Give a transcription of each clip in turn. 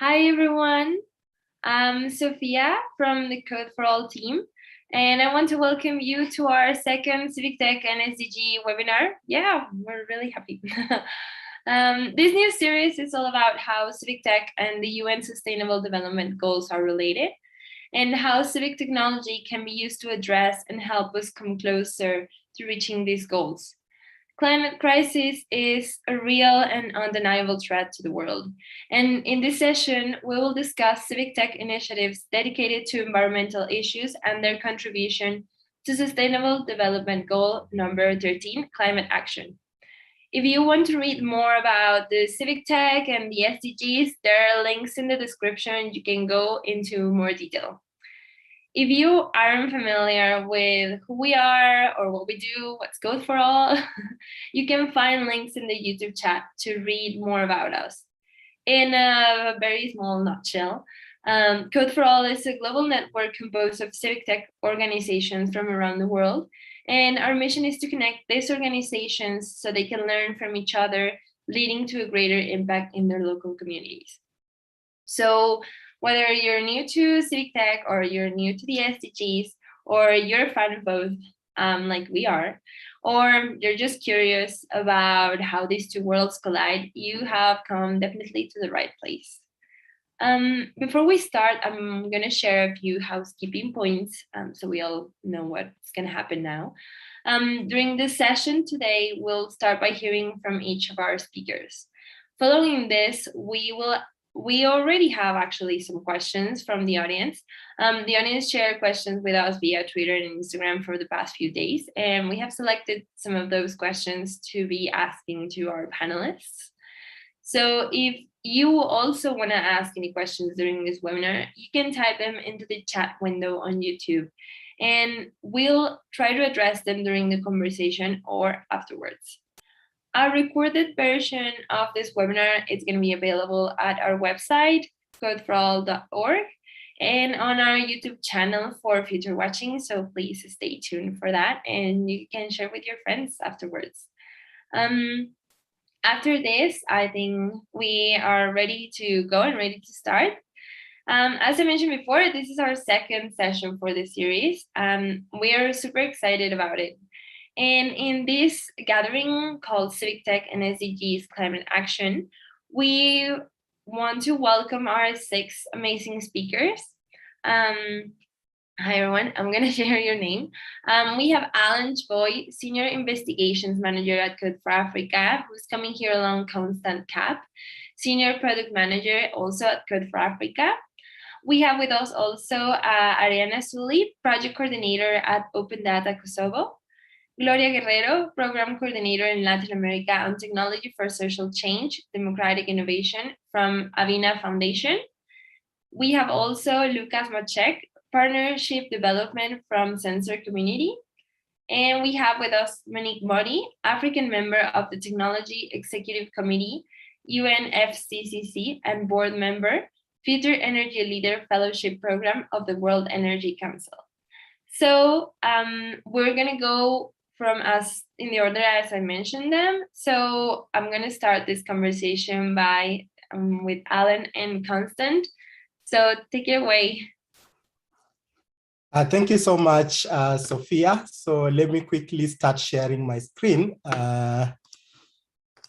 Hi, everyone. I'm Sophia from the Code for All team, and I want to welcome you to our second Civic Tech and SDG webinar. Yeah, we're really happy. This new series is all about how civic tech and the UN Sustainable Development Goals are related, and how civic technology can be used to address and help us come closer to reaching these goals. Climate crisis is a real and undeniable threat to the world. And in this session, we will discuss civic tech initiatives dedicated to environmental issues and their contribution to Sustainable Development Goal number 13, climate action. If you want to read more about the civic tech and the SDGs, there are links in the description. You can go into more detail. If you aren't familiar with who we are or what we do, what's Code for All, you can find links in the YouTube chat to read more about us. In a very small nutshell, Code for All is a global network composed of civic tech organizations from around the world. And our mission is to connect these organizations so they can learn from each other, leading to a greater impact in their local communities. So whether you're new to civic tech or you're new to the SDGs, or you're a fan of both, like we are, or you're just curious about how these two worlds collide, you have come definitely to the right place. Before we start, I'm going to share a few housekeeping points so we all know what's going to happen now. During this session today, we'll start by hearing from each of our speakers. Following this, we already have actually some questions from the audience. The audience shared questions with us via Twitter and Instagram for the past few days, and we have selected some of those questions to be asking to our panelists. So if you also want to ask any questions during this webinar, you can type them into the chat window on YouTube, and we'll try to address them during the conversation or afterwards. A recorded version of this webinar is going to be available at our website, codeforall.org, and on our YouTube channel for future watching. So please stay tuned for that, and you can share with your friends afterwards. After this, I think we are ready to go and ready to start. As I mentioned before, this is our second session for the series. We are super excited about it. And in this gathering called Civic Tech and SDGs Climate Action, we want to welcome our 6 amazing speakers. Hi, everyone. I'm going to share your name. We have Allan Cheboi, Senior Investigations Manager at Code for Africa, who's coming here along Constant Cap, Senior Product Manager also at Code for Africa. We have with us also Ariana, Project Coordinator at Open Data Kosovo. Gloria Guerrero, Program Coordinator in Latin America on Technology for Social Change, Democratic Innovation from AVINA Foundation. We have also Lukas, Mocek, Partnership Development from Sensor.Community. And we have with us Monique, Motty, African member of the Technology Executive Committee, UNFCCC, and board member, Future Energy Leader Fellowship Program of the World Energy Council. So we're going to go from us in the order as I mentioned them. So I'm going to start this conversation by with Allan and Constant. So take it away. Thank you so much, Sophia. So let me quickly start sharing my screen. Let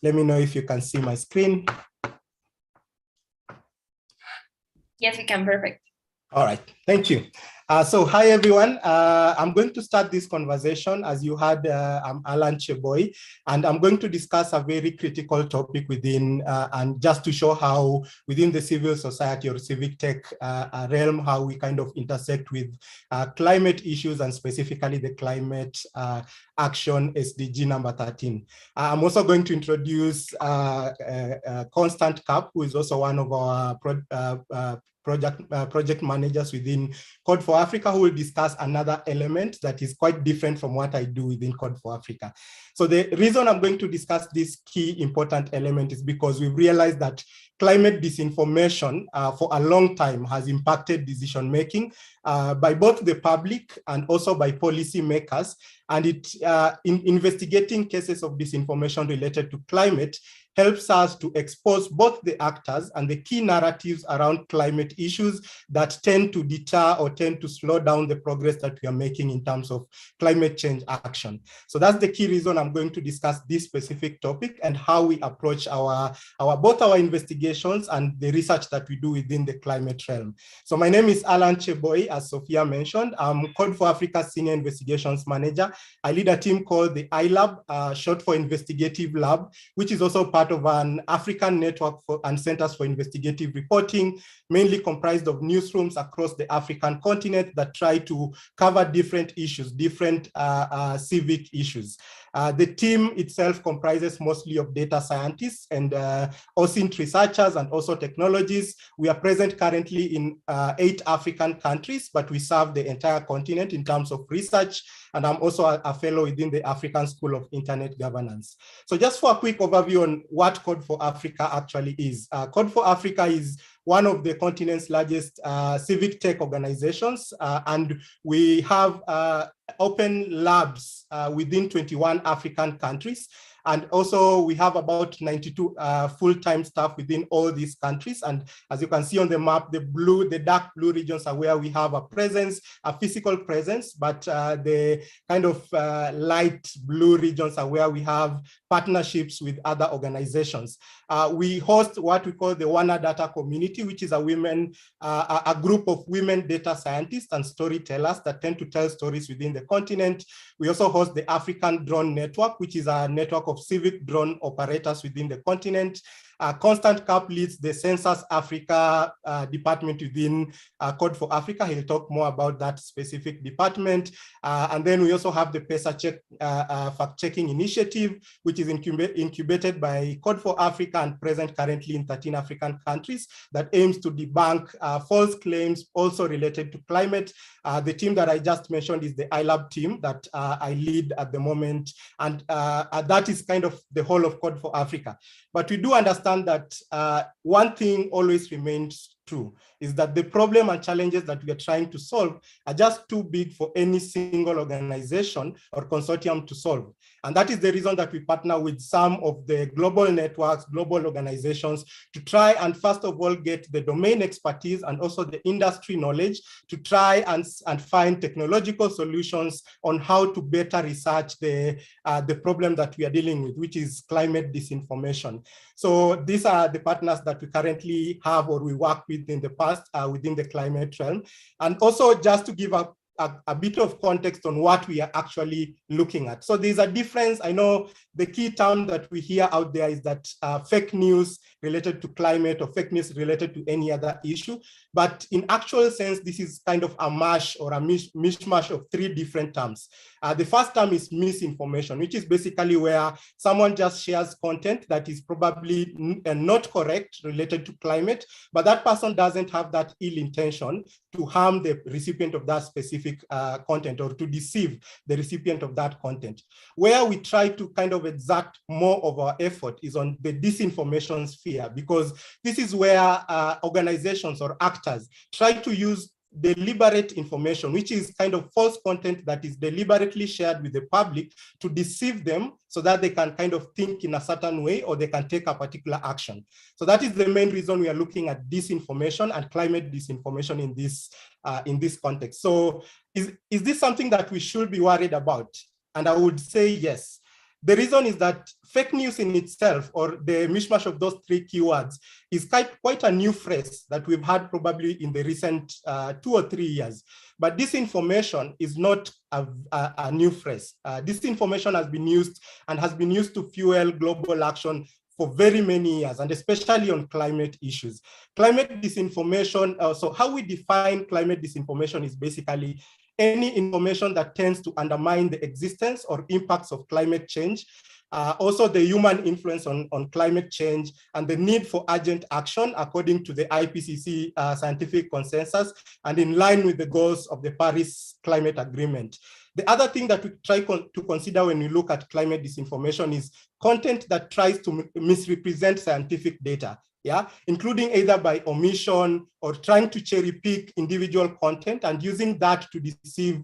me know if you can see my screen. Yes, we can. Perfect. All right. Thank you. So hi, everyone. I'm going to start this conversation. As you heard, I'm Allan Cheboi, and I'm going to discuss a very critical topic within, and just to show how within the civil society or civic tech realm, how we kind of intersect with climate issues and specifically the climate action SDG number 13. I'm also going to introduce Constant Cap, who is also one of our project managers within Code for Africa, who will discuss another element that is quite different from what I do within Code for Africa. So the reason I'm going to discuss this key important element is because we've realized that climate disinformation for a long time has impacted decision-making by both the public and also by policy makers. And in investigating cases of disinformation related to climate, helps us to expose both the actors and the key narratives around climate issues that tend to deter or tend to slow down the progress that we are making in terms of climate change action. So that's the key reason I'm going to discuss this specific topic and how we approach both our investigations and the research that we do within the climate realm. So my name is Allan Cheboi, as Sophia mentioned. I'm Code for Africa Senior Investigations Manager. I lead a team called the iLab, short for Investigative Lab, which is also part of an African network and centers for investigative reporting, mainly comprised of newsrooms across the African continent that try to cover different issues, different civic issues. The team itself comprises mostly of data scientists and OSINT researchers and also technologies. We are present currently in 8 African countries, but we serve the entire continent in terms of research. And I'm also a fellow within the African School of Internet Governance. So just for a quick overview on what Code for Africa actually is. Code for Africa is one of the continent's largest civic tech organizations, and we have open labs within 21 African countries. And also we have about 92 full-time staff within all these countries. And as you can see on the map, the dark blue regions are where we have a presence, a physical presence, but the kind of light blue regions are where we have partnerships with other organizations. We host what we call the Wana Data Community, which is a group of women data scientists and storytellers that tend to tell stories within the continent. We also host the African Drone Network, which is a network of civic drone operators within the continent. Constant Cap leads the Census Africa department within Code for Africa. He'll talk more about that specific department. And then we also have the PESA fact-checking initiative, which is incubated by Code for Africa and present currently in 13 African countries, that aims to debunk false claims also related to climate. The team that I just mentioned is the iLab team that I lead at the moment. And that is kind of the whole of Code for Africa. But we do understand that one thing always remains true, is that the problem and challenges that we are trying to solve are just too big for any single organization or consortium to solve. And that is the reason that we partner with some of the global networks, global organizations, to try and first of all get the domain expertise and also the industry knowledge to try and find technological solutions on how to better research the problem that we are dealing with, which is climate disinformation. So these are the partners that we currently have or we work with in the past within the climate realm. And also just to give a bit of context on what we are actually looking at. So there's a difference. I know the key term that we hear out there is that fake news related to climate or fake news related to any other issue. But in actual sense, this is kind of a mash or a mishmash of 3 different terms. The first term is misinformation, which is basically where someone just shares content that is probably not correct related to climate, but that person doesn't have that ill intention to harm the recipient of that specific content or to deceive the recipient of that content. Where we try to kind of exert more of our effort is on the disinformation sphere, because this is where organizations or actors try to use deliberate information, which is kind of false content that is deliberately shared with the public to deceive them so that they can kind of think in a certain way or they can take a particular action. So that is the main reason we are looking at disinformation and climate disinformation in this context. So is this something that we should be worried about? And I would say yes. The reason is that fake news in itself, or the mishmash of those 3 keywords, is quite a new phrase that we've had probably in the recent 2 or 3 years. But disinformation is not a new phrase. Disinformation has been used to fuel global action for very many years, and especially on climate issues. Climate disinformation, so how we define climate disinformation is basically any information that tends to undermine the existence or impacts of climate change, also the human influence on climate change, and the need for urgent action according to the IPCC scientific consensus and in line with the goals of the Paris Climate Agreement. The other thing that we try to consider when we look at climate disinformation is content that tries to misrepresent scientific data. yeah, including either by omission or trying to cherry pick individual content and using that to deceive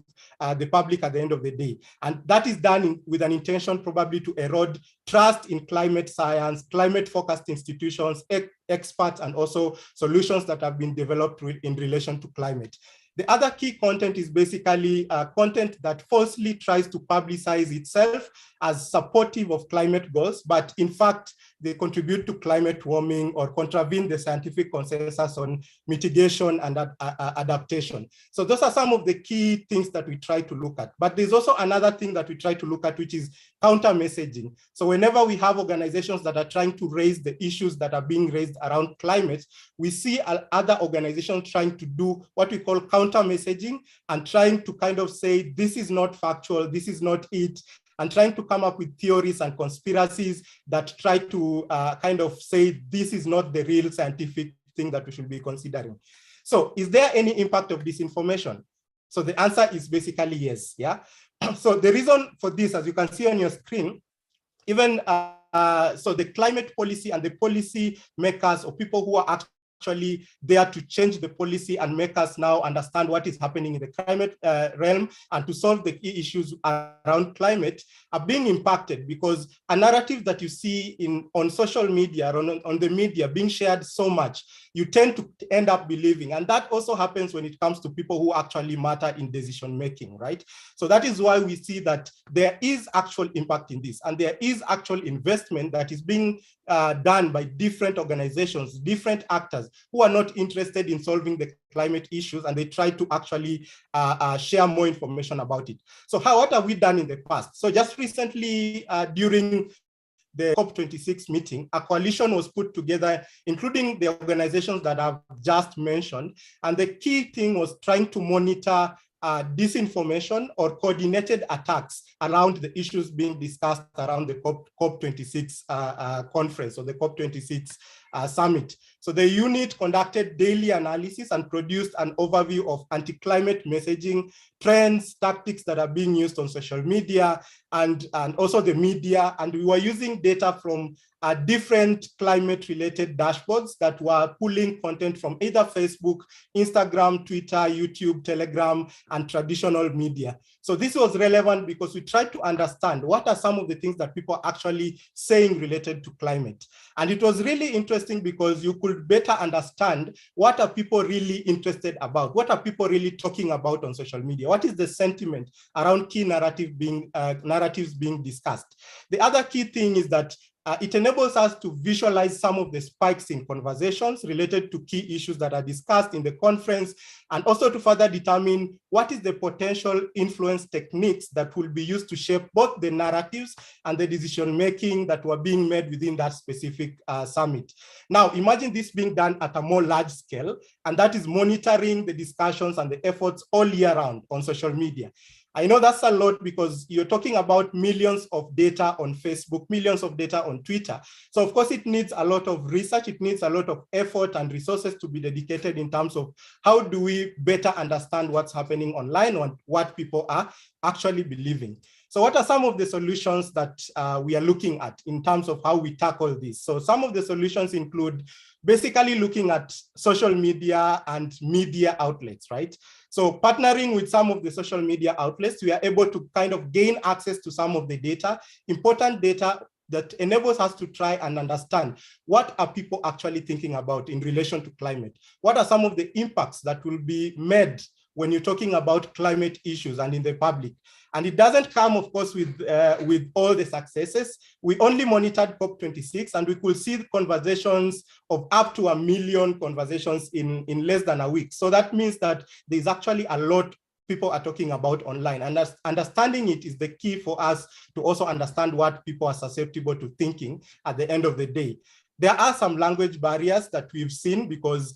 the public at the end of the day. And that is done with an intention probably to erode trust in climate science, climate-focused institutions, experts, and also solutions that have been developed in relation to climate. The other key content is basically content that falsely tries to publicize itself as supportive of climate goals, but in fact, they contribute to climate warming or contravene the scientific consensus on mitigation and adaptation. So those are some of the key things that we try to look at. But there's also another thing that we try to look at, which is counter messaging. So whenever we have organizations that are trying to raise the issues that are being raised around climate, we see other organizations trying to do what we call counter messaging and trying to kind of say, this is not factual, this is not it, and trying to come up with theories and conspiracies that try to kind of say, this is not the real scientific thing that we should be considering. So is there any impact of disinformation? So the answer is basically yes, yeah? So the reason for this, as you can see on your screen, even so the climate policy and the policy makers or people who are actually there to change the policy and make us now understand what is happening in the climate realm and to solve the key issues around climate are being impacted because a narrative that you see on social media or on the media being shared so much, you tend to end up believing. And that also happens when it comes to people who actually matter in decision making, right? So that is why we see that there is actual impact in this and there is actual investment that is being done by different organizations, different actors who are not interested in solving the climate issues, and they try to actually share more information about it. So what have we done in the past? So just recently during the COP26 meeting, a coalition was put together, including the organizations that I've just mentioned. And the key thing was trying to monitor disinformation or coordinated attacks around the issues being discussed around the COP26 conference or the COP26 summit. So the unit conducted daily analysis and produced an overview of anti-climate messaging, trends, tactics that are being used on social media and also the media. And we were using data from different climate-related dashboards that were pulling content from either Facebook, Instagram, Twitter, YouTube, Telegram, and traditional media. So this was relevant because we tried to understand what are some of the things that people are actually saying related to climate. And it was really interesting because you could better understand what are people really interested about, what are people really talking about on social media, what is the sentiment around key narratives being discussed. The other key thing is that it enables us to visualize some of the spikes in conversations related to key issues that are discussed in the conference, and also to further determine what is the potential influence techniques that will be used to shape both the narratives and the decision-making that were being made within that specific summit. Now, imagine this being done at a more large scale, and that is monitoring the discussions and the efforts all year round on social media. I know that's a lot because you're talking about millions of data on Facebook, millions of data on Twitter. So of course it needs a lot of research, it needs a lot of effort and resources to be dedicated in terms of how do we better understand what's happening online and what people are actually believing. So what are some of the solutions that we are looking at in terms of how we tackle this? So some of the solutions include basically looking at social media and media outlets, right? So partnering with some of the social media outlets, we are able to kind of gain access to some of the data, important data that enables us to try and understand what are people actually thinking about in relation to climate? What are some of the impacts that will be made when you're talking about climate issues and in the public? And it doesn't come, of course, with all the successes. We only monitored COP26, and we could see conversations of up to 1 million conversations in less than a week. So that means that there's actually a lot people are talking about online. And understanding it is the key for us to also understand what people are susceptible to thinking at the end of the day. There are some language barriers that we've seen because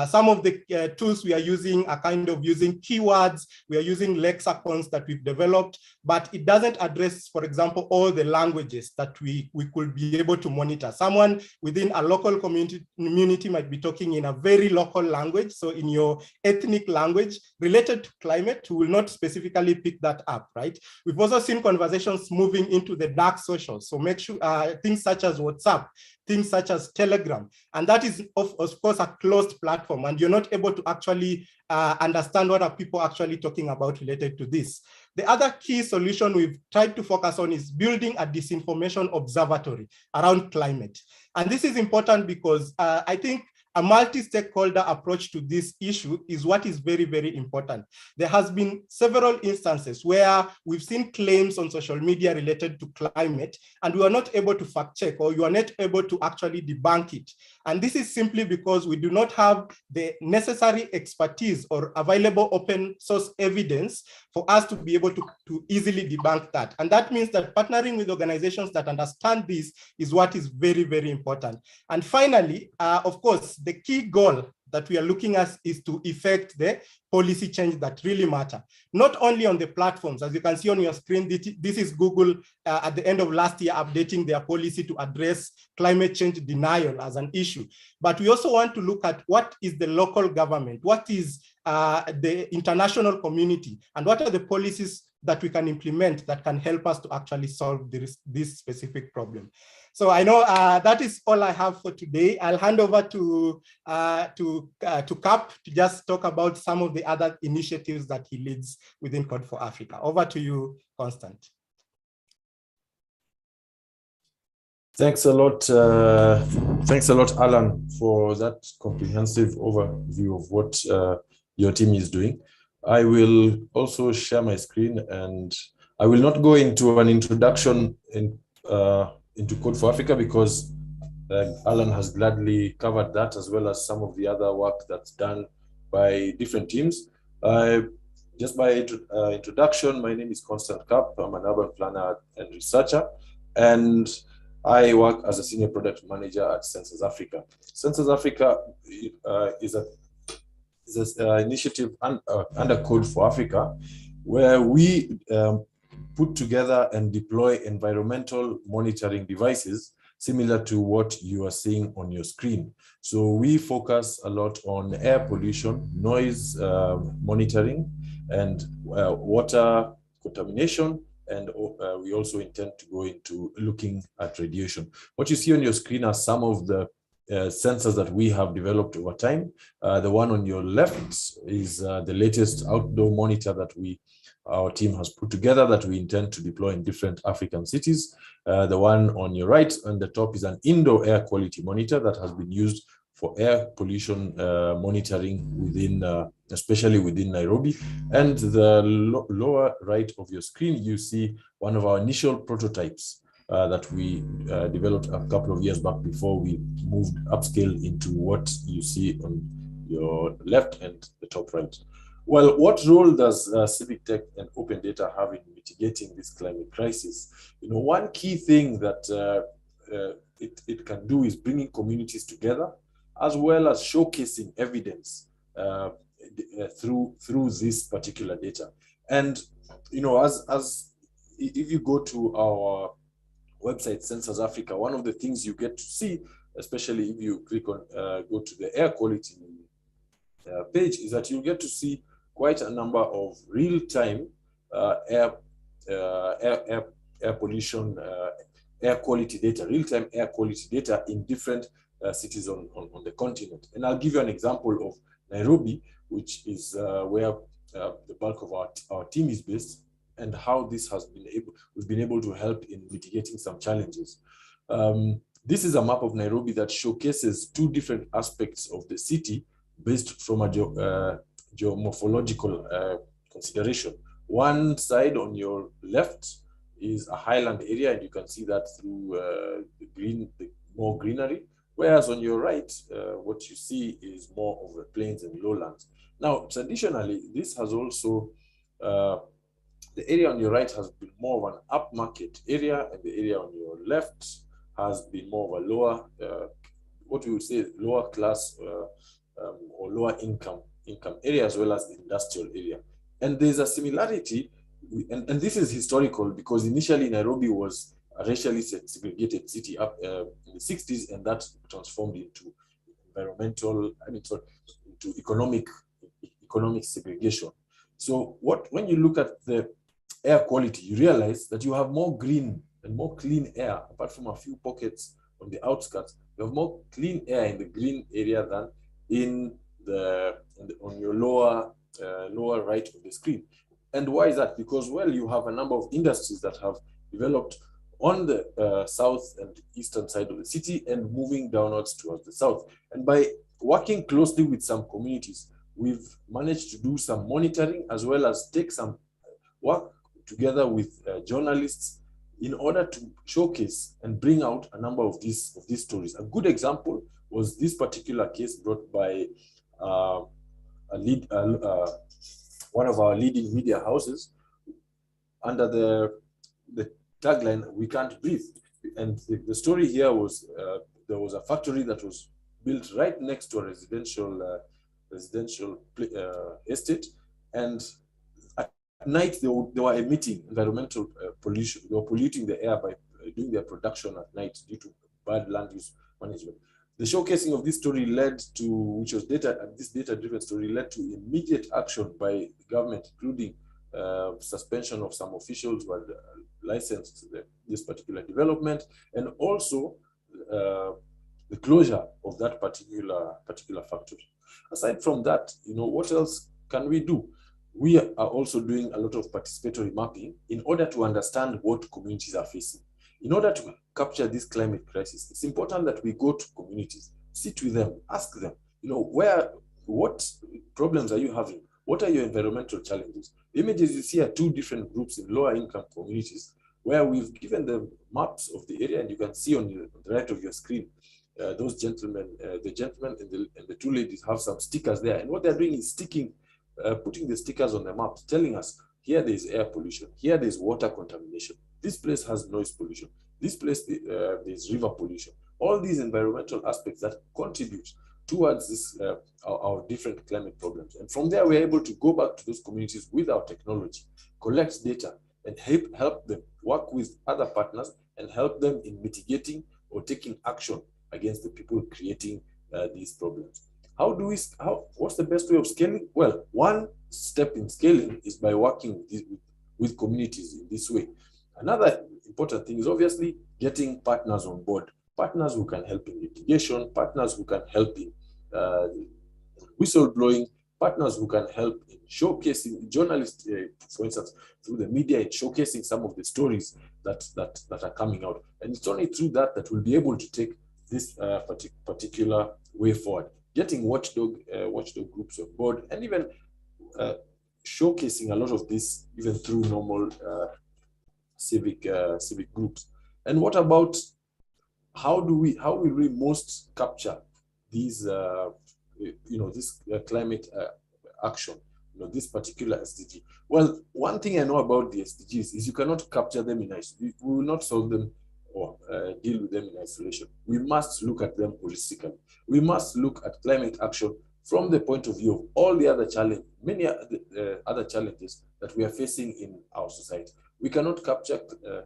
some of the tools we are using are kind of using keywords. We are using lexicons that we've developed, but it doesn't address, for example, all the languages that we could be able to monitor. Someone within a local community might be talking in a very local language. So in your ethnic language related to climate, we will not specifically pick that up, right? We've also seen conversations moving into the dark socials. So make sure things such as WhatsApp, things such as Telegram. And that is, of course, a closed platform, and you're not able to actually understand what are people actually talking about related to this. The other key solution we've tried to focus on is building a disinformation observatory around climate. And this is important because I think a multi-stakeholder approach to this issue is what is very, very important. There has been several instances where we've seen claims on social media related to climate, and we are not able to fact check, or you are not able to actually debunk it. And this is simply because we do not have the necessary expertise or available open source evidence for us to be able to easily debunk that. And that means that partnering with organizations that understand this is what is very, very important. And finally, of course, the key goal that we are looking at is to effect the policy change that really matter, not only on the platforms. As you can see on your screen, this is Google at the end of last year updating their policy to address climate change denial as an issue. But we also want to look at what is the local government, what is the international community, and what are the policies that we can implement that can help us to actually solve this specific problem. So I know that is all I have for today. I'll hand over to Cap to just talk about some of the other initiatives that he leads within Code for Africa. Over to you, Constant. Thanks a lot, Allan, for that comprehensive overview of what your team is doing. I will also share my screen, and I will not go into an introduction into Code for Africa because Allan has gladly covered that, as well as some of the other work that's done by different teams. Just by introduction, my name is Constant Cap. I'm an urban planner and researcher, and I work as a senior product manager at Sensors Africa. Sensors Africa is an initiative under Code for Africa, where we put together and deploy environmental monitoring devices similar to what you are seeing on your screen. So we focus a lot on air pollution, noise monitoring, and water contamination. And we also intend to go into looking at radiation. What you see on your screen are some of the sensors that we have developed over time. The one on your left is the latest outdoor monitor that our team has put together that we intend to deploy in different African cities. The one on your right on the top is an indoor air quality monitor that has been used for air pollution monitoring within, especially within Nairobi. And the lower right of your screen, you see one of our initial prototypes that we developed a couple of years back before we moved upscale into what you see on your left and the top right. Well, what role does civic tech and open data have in mitigating this climate crisis? You know, one key thing that it can do is bringing communities together, as well as showcasing evidence through this particular data. And you know, as if you go to our website, Sensors Africa, one of the things you get to see, especially if you click on go to the air quality page, is that you get to see quite a number of real-time air pollution, air quality data, real-time air quality data in different cities on the continent. And I'll give you an example of Nairobi, which is where the bulk of our team is based, and how this has we've been able to help in mitigating some challenges. This is a map of Nairobi that showcases two different aspects of the city based from a geomorphological consideration. One side on your left is a highland area, and you can see that through the more greenery, whereas on your right, what you see is more of the plains and lowlands. Now, traditionally, this has also, the area on your right has been more of an upmarket area, and the area on your left has been more of a lower, what we would say lower class or lower income area, as well as the industrial area. And there's a similarity, and this is historical, because initially Nairobi was a racially segregated city up in the 60s, and that transformed into environmental, into economic segregation. So when you look at the air quality, you realize that you have more green and more clean air, apart from a few pockets on the outskirts, you have more clean air in the green area than on your lower right of the screen. And why is that? Because, well, you have a number of industries that have developed on the south and eastern side of the city and moving downwards towards the south. And by working closely with some communities, we've managed to do some monitoring as well as take some work together with journalists in order to showcase and bring out a number of these stories. A good example was this particular case brought by one of our leading media houses under the tagline, "We Can't Breathe." And the story here was there was a factory that was built right next to a residential estate, and at night they were emitting environmental pollution. They were polluting the air by doing their production at night due to bad land use management. The showcasing of this story led to, this data-driven story led to immediate action by the government, including suspension of some officials who had licensed this particular development, and also the closure of that particular factory. Aside from that, what else can we do? We are also doing a lot of participatory mapping in order to understand what communities are facing. In order to capture this climate crisis, it's important that we go to communities, sit with them, ask them, what problems are you having? What are your environmental challenges? The images you see are two different groups in lower income communities where we've given them maps of the area, and you can see on the right of your screen, those gentlemen, the gentleman and the two ladies have some stickers there. And what they're doing is putting the stickers on the maps, telling us, here there's air pollution, here there's water contamination, this place has noise pollution, this place there's river pollution. All these environmental aspects that contribute towards this, our different climate problems. And from there, we're able to go back to those communities with our technology, collect data, and help them work with other partners and help them in mitigating or taking action against the people creating these problems. What's the best way of scaling? Well, one step in scaling is by working with communities in this way. Another important thing is obviously getting partners on board, partners who can help in litigation, partners who can help in whistleblowing, partners who can help in showcasing, journalists, for instance, through the media, in showcasing some of the stories that are coming out. And it's only through that we'll be able to take this particular way forward. Getting watchdog groups on board, and even showcasing a lot of this even through normal civic groups. And what about how will we most capture these this climate action, this particular SDG? Well, one thing I know about the SDGs is you cannot capture them in isolation. We will not solve them or deal with them in isolation. We must look at them holistically. We must look at climate action from the point of view of all the other challenges, many other challenges that we are facing in our society. We cannot capture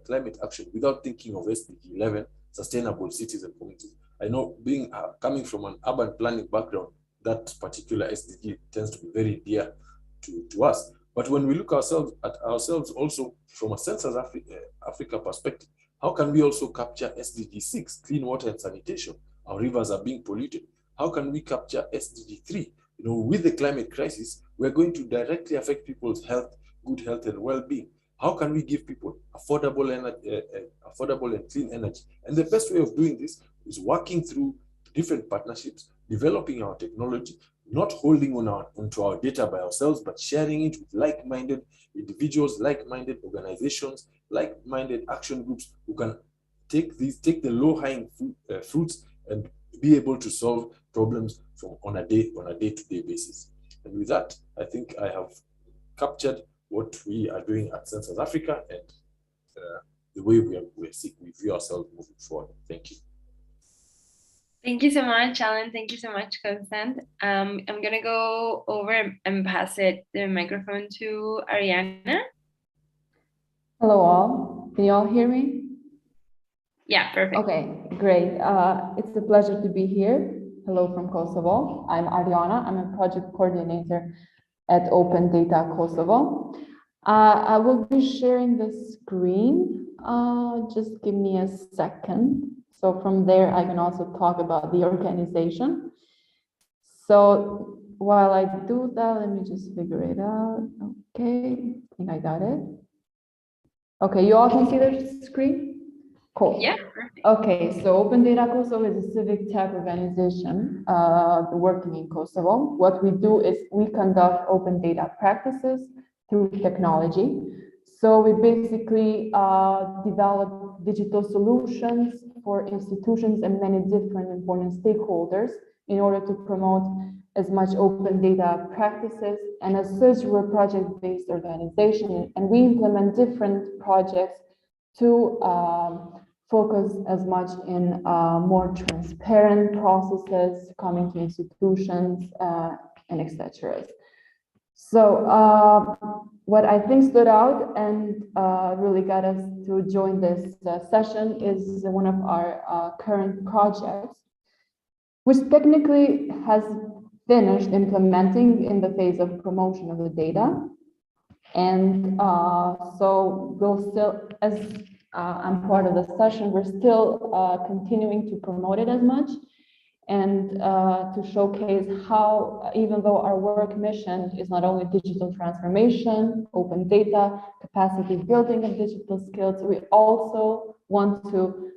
climate action without thinking of SDG 11, sustainable cities and communities. I know, coming from an urban planning background, that particular SDG tends to be very dear to us. But when we look at ourselves also from a Census Africa perspective, how can we also capture SDG 6, clean water and sanitation? Our rivers are being polluted. How can we capture SDG 3? With the climate crisis, we're going to directly affect people's health, good health and well-being. How can we give people affordable and clean energy? And the best way of doing this is working through different partnerships, developing our technology, not holding onto our data by ourselves, but sharing it with like-minded individuals, like-minded organizations, like-minded action groups who can take the low-hanging fruits and be able to solve problems on a day-to-day basis. And with that, I think I have captured what we are doing at Census Africa and the way we view ourselves moving forward. Thank you. Thank you so much, Allan. Thank you so much, Constant. I'm gonna go over and pass the microphone to Ariana. Hello all, can you all hear me? Yeah, perfect. Okay, great. It's a pleasure to be here. Hello from Kosovo. I'm Ariana. I'm a project coordinator at Open Data Kosovo. I will be sharing the screen. Just give me a second. So from there, I can also talk about the organization. So while I do that, let me just figure it out. Okay, I think I got it. Okay, you all can see the screen? Cool. Yeah, perfect. Okay, so Open Data Kosovo is a civic tech organization working in Kosovo. What we do is we conduct open data practices through technology. So we basically develop digital solutions for institutions and many different important stakeholders in order to promote as much open data practices. And as such, we're a project-based organization, and we implement different projects to focus as much in more transparent processes coming to institutions and etc. So what I think stood out and really got us to join this session is one of our current projects, which technically has finished implementing in the phase of promotion of the data. And so we'll still, as I'm part of the session, we're still continuing to promote it as much and to showcase how, even though our work mission is not only digital transformation, open data, capacity building of digital skills, we also want to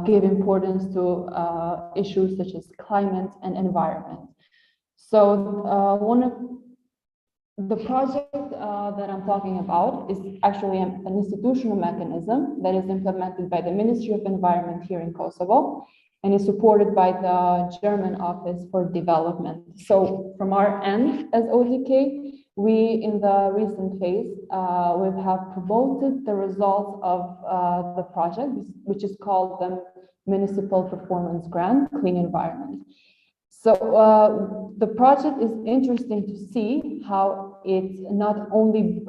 give importance to issues such as climate and environment. So one of the project that I'm talking about is actually an institutional mechanism that is implemented by the Ministry of Environment here in Kosovo and is supported by the German Office for Development. So from our end as ODK, we in the recent phase, we have promoted the results of the project, which is called the Municipal Performance Grant, Clean Environment. So the project is interesting to see how it not only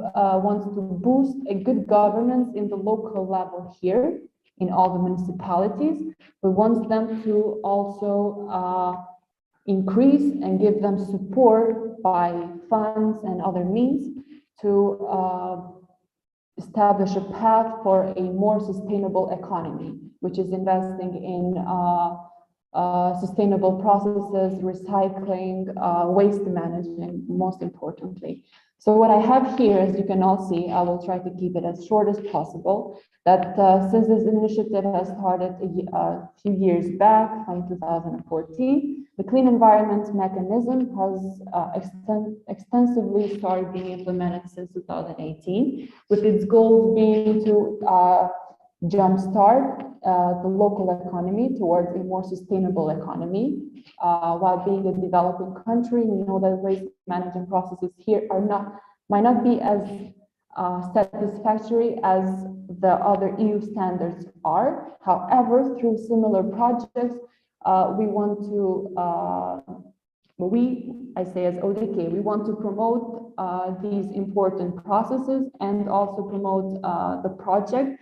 wants to boost a good governance in the local level here in all the municipalities, but wants them to also increase and give them support by funds and other means to establish a path for a more sustainable economy, which is investing in sustainable processes, recycling, waste management, most importantly. So what I have here, as you can all see, I will try to keep it as short as possible, that since this initiative has started a few years back from 2014, the Clean Environment Mechanism has extensively started being implemented since 2018, with its goals being to jumpstart the local economy towards a more sustainable economy. While being a developing country, we know that waste management processes here might not be as satisfactory as the other EU standards are. However, through similar projects, we want to, I say as ODK, we want to promote these important processes and also promote the project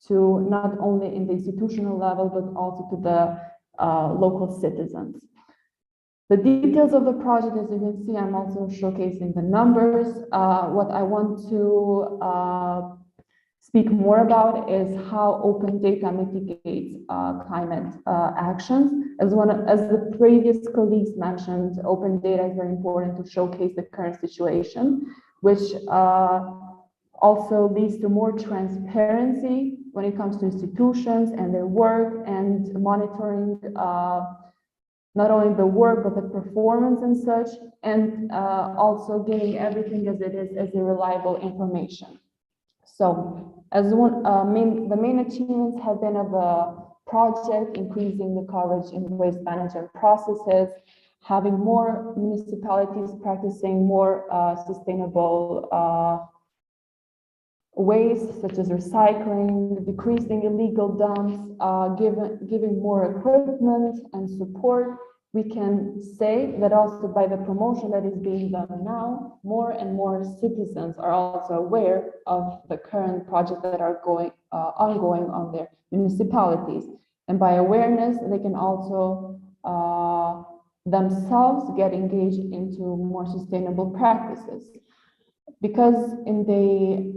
to not only in the institutional level, but also to the local citizens. The details of the project, as you can see, I'm also showcasing the numbers. What I want to speak more about is how open data mitigates climate actions. As the previous colleagues mentioned, open data is very important to showcase the current situation, which also leads to more transparency when it comes to institutions and their work and monitoring not only the work, but the performance and such, and also giving everything as it is as a reliable information. So as the main achievements have been of the project, increasing the coverage in waste management processes, having more municipalities practicing more sustainable ways such as recycling, decreasing illegal dumps, giving more equipment and support. We can say that also by the promotion that is being done now, more and more citizens are also aware of the current projects that are ongoing on their municipalities. And by awareness, they can also themselves get engaged into more sustainable practices. Because in the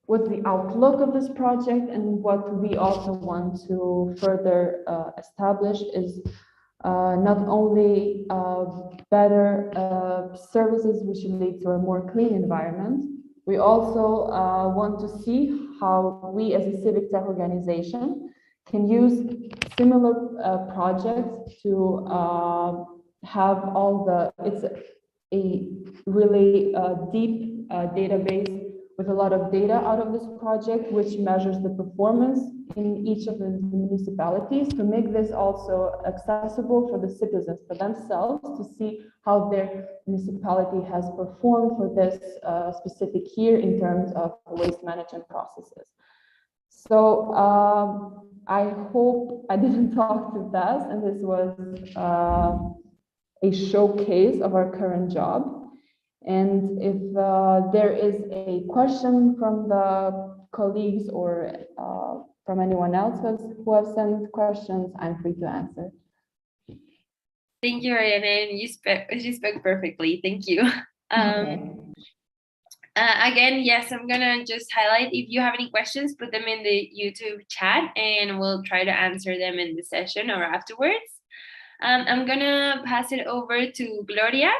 what's the outlook of this project, and what we also want to further establish is not only better services which lead to a more clean environment. We also want to see how we as a civic tech organization can use similar projects to have all the, it's a really deep database with a lot of data out of this project, which measures the performance in each of the municipalities, to make this also accessible for the citizens, for themselves, to see how their municipality has performed for this specific year in terms of waste management processes. So I hope I didn't talk too fast, and this was a showcase of our current job. And if there is a question from the colleagues or from anyone else who has sent questions, I'm free to answer. Thank you, Ariana, and you spoke perfectly. Thank you. Again, yes, I'm gonna just highlight, if you have any questions, put them in the YouTube chat and we'll try to answer them in the session or afterwards. I'm gonna pass it over to Gloria.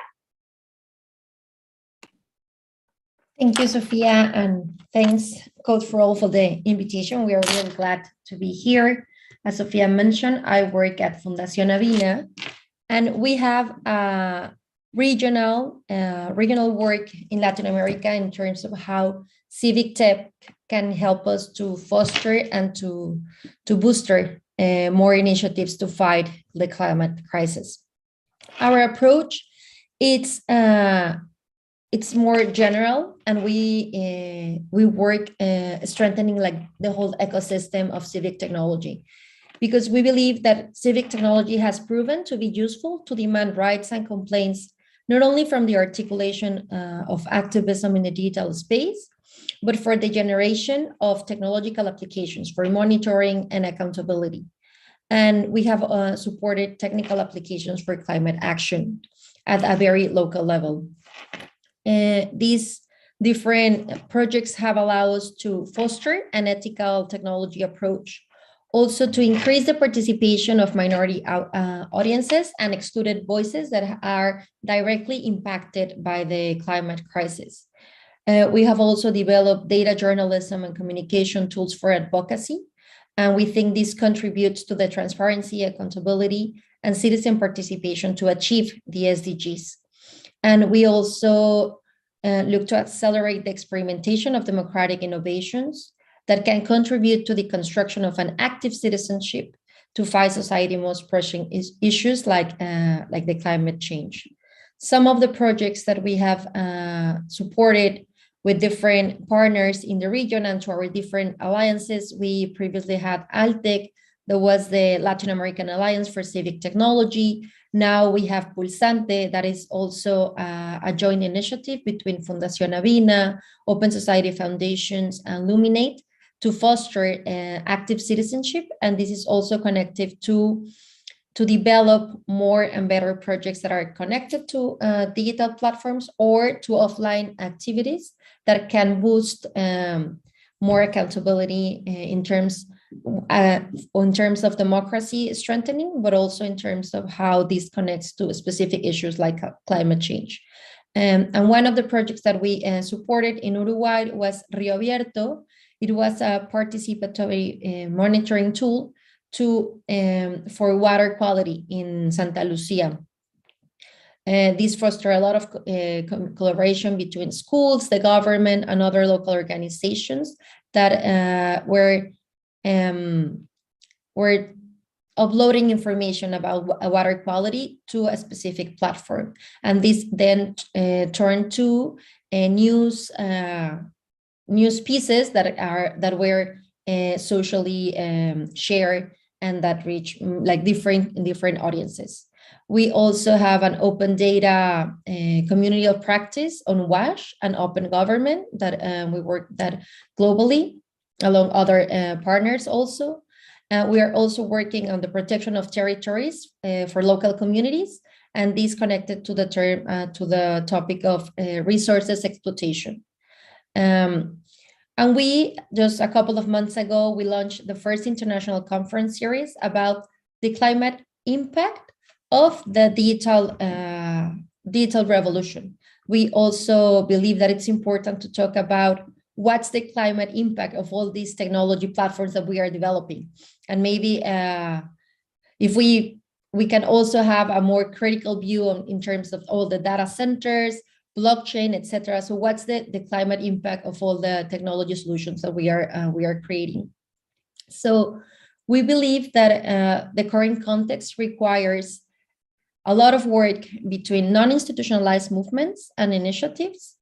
Thank you, Sophia, and thanks, Code for All, for the invitation. We are really glad to be here. As Sophia mentioned, I work at Fundación AVINA, and we have regional work in Latin America in terms of how civic tech can help us to foster and to booster more initiatives to fight the climate crisis. Our approach, it's more general, and we work strengthening like the whole ecosystem of civic technology, because we believe that civic technology has proven to be useful to demand rights and complaints, not only from the articulation of activism in the digital space, but for the generation of technological applications for monitoring and accountability. And we have supported technical applications for climate action at a very local level. These different projects have allowed us to foster an ethical technology approach, also to increase the participation of minority audiences and excluded voices that are directly impacted by the climate crisis. We have also developed data journalism and communication tools for advocacy, and we think this contributes to the transparency, accountability, and citizen participation to achieve the SDGs. And we also look to accelerate the experimentation of democratic innovations that can contribute to the construction of an active citizenship to fight society's most pressing issues like the climate change. Some of the projects that we have supported with different partners in the region and to our different alliances, we previously had ALTEC, that was the Latin American Alliance for Civic Technology. Now we have Pulsante, that is also a joint initiative between Fundación AVINA, Open Society Foundations, and Luminate to foster active citizenship. And this is also connected to develop more and better projects that are connected to digital platforms or to offline activities that can boost more accountability in terms of democracy strengthening, but also in terms of how this connects to specific issues like climate change. And one of the projects that we supported in Uruguay was Rio Abierto. It was a participatory monitoring tool for water quality in Santa Lucia. This fostered a lot of collaboration between schools, the government, and other local organizations that were uploading information about water quality to a specific platform. And this then turned to news pieces that were socially shared and that reach like different audiences. We also have an open data community of practice on WASH and open government that we work that globally along other partners also. We are also working on the protection of territories for local communities, and this connected to the topic of resources exploitation. And we, just a couple of months ago, we launched the first international conference series about the climate impact of the digital revolution. We also believe that it's important to talk about what's the climate impact of all these technology platforms that we are developing. And maybe if we can also have a more critical view in terms of all the data centers, blockchain, etc. So what's the climate impact of all the technology solutions that we are creating? So we believe that the current context requires a lot of work between non-institutionalized movements and initiatives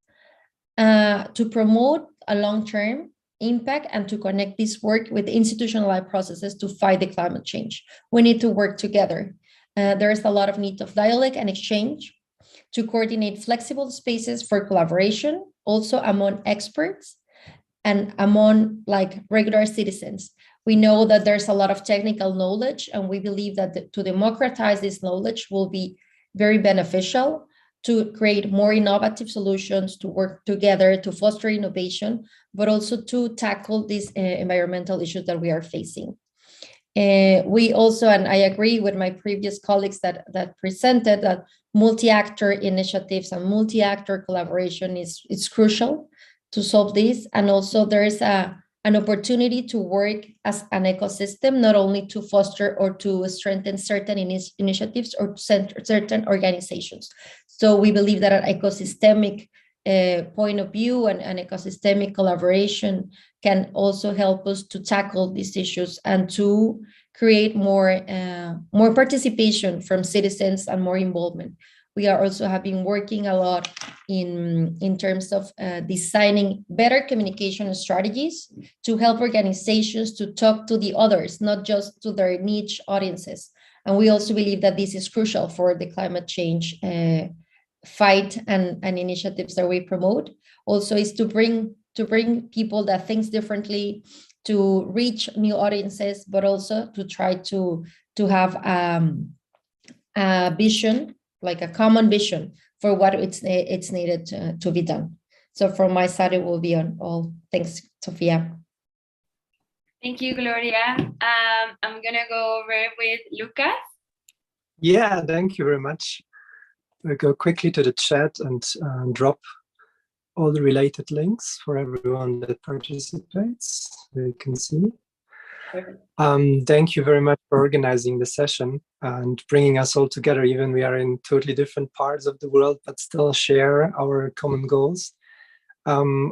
to promote a long-term impact and to connect this work with institutionalized processes to fight the climate change. We need to work together. There is a lot of need of dialogue and exchange to coordinate flexible spaces for collaboration, also among experts and among regular citizens. We know that there's a lot of technical knowledge, and we believe that to democratize this knowledge will be very beneficial to create more innovative solutions, to work together, to foster innovation, but also to tackle these environmental issues that we are facing. We also, and I agree with my previous colleagues that presented, that multi-actor initiatives and multi-actor collaboration is crucial to solve this. And also there is an opportunity to work as an ecosystem, not only to foster or to strengthen certain initiatives or certain organizations. So we believe that an ecosystemic point of view and an ecosystemic collaboration can also help us to tackle these issues and to create more participation from citizens and more involvement. We are also have been working a lot in terms of designing better communication strategies to help organizations to talk to the others, not just to their niche audiences. And we also believe that this is crucial for the climate change fight and initiatives that we promote. Also is to bring people that think differently, to reach new audiences, but also to try to have a vision, like a common vision for what it's needed to be done. So from my side, it will be on all. Thanks, Sofia. Thank you, Gloria. I'm gonna go over with Lukas. Yeah, thank you very much. We'll go quickly to the chat and drop all the related links for everyone that participates. You can see. Thank you very much for organizing the session and bringing us all together, even we are in totally different parts of the world, but still share our common goals,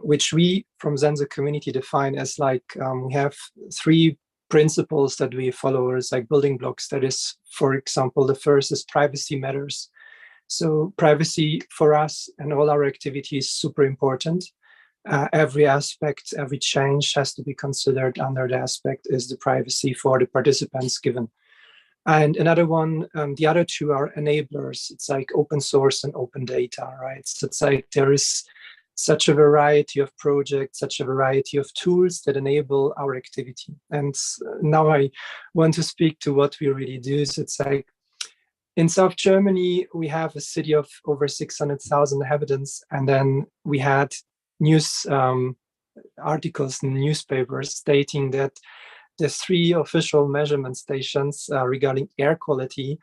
which we from Sensor.Community define as we have 3 principles that we follow as building blocks. That is, for example, the first is privacy matters. So privacy for us and all our activities is super important. Every aspect, every change has to be considered under the aspect is the privacy for the participants given. And another one, the other 2 are enablers. It's like open source and open data, right? So it's like there is such a variety of projects, such a variety of tools that enable our activity. And now I want to speak to what we really do. So it's like in South Germany, we have a city of over 600,000 inhabitants, and then we had news articles in newspapers stating that the 3 official measurement stations regarding air quality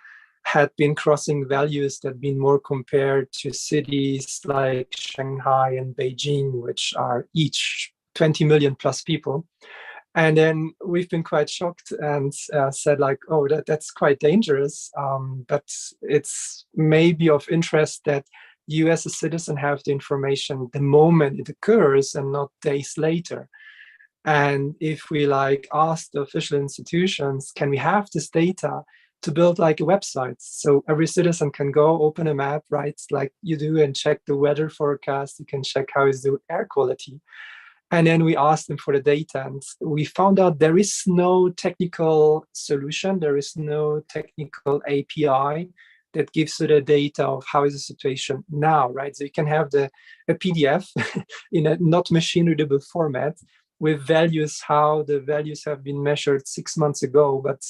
had been crossing values that had been more compared to cities like Shanghai and Beijing, which are each 20 million plus people. And then we've been quite shocked and said oh, that's quite dangerous, but it's maybe of interest that you as a citizen have the information the moment it occurs and not days later. And if we ask the official institutions, can we have this data to build a website so every citizen can go open a map, right, like you do, and check the weather forecast, you can check how is the air quality. And then we asked them for the data, and we found out there is no technical solution, there is no technical API that gives you the data of how is the situation now, right? So you can have a PDF in a not machine readable format with values, how the values have been measured 6 months ago, but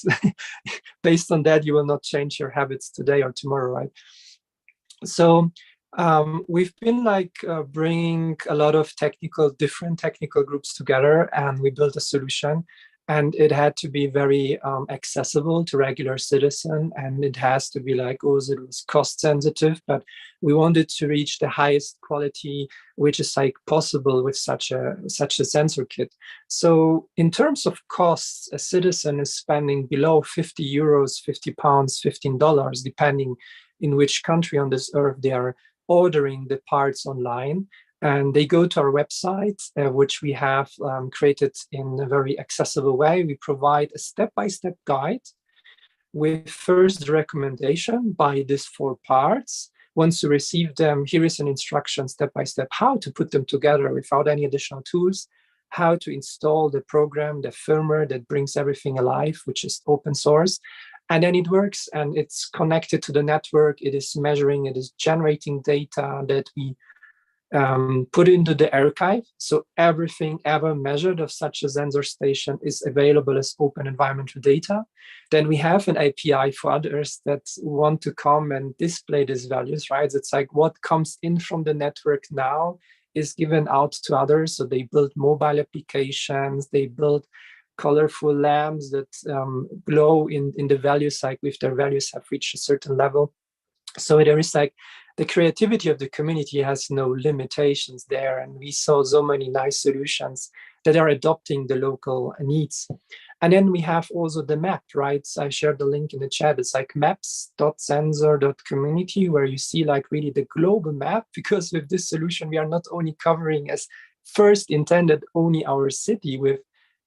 based on that, you will not change your habits today or tomorrow, right? So We've been like bringing a lot of different technical groups together, and we built a solution. And it had to be very accessible to regular citizen, and it has to be like also it was cost sensitive, but we wanted to reach the highest quality which is like possible with such a sensor kit. So in terms of costs, a citizen is spending below 50 euros, 50 pounds, $15, depending in which country on this earth they are ordering the parts online. And they go to our website, which we have created in a very accessible way. We provide a step-by-step guide with first recommendation by these 4 parts. Once you receive them, here is an instruction step-by-step how to put them together without any additional tools, how to install the program, the firmware that brings everything alive, which is open source. And then it works and it's connected to the network. It is measuring, it is generating data that we put into the archive. So everything ever measured of such a sensor station is available as open environmental data. Then we have an API for others that want to come and display these values, right? It's like what comes in from the network now is given out to others. So they build mobile applications, they build colorful lamps that glow in the values, like if their values have reached a certain level. So there is like the creativity of the community has no limitations there. And we saw so many nice solutions that are adopting the local needs. And then we have also the map, right? So I shared the link in the chat. It's like maps.sensor.community, where you see like really the global map, because with this solution, we are not only covering as first intended only our city with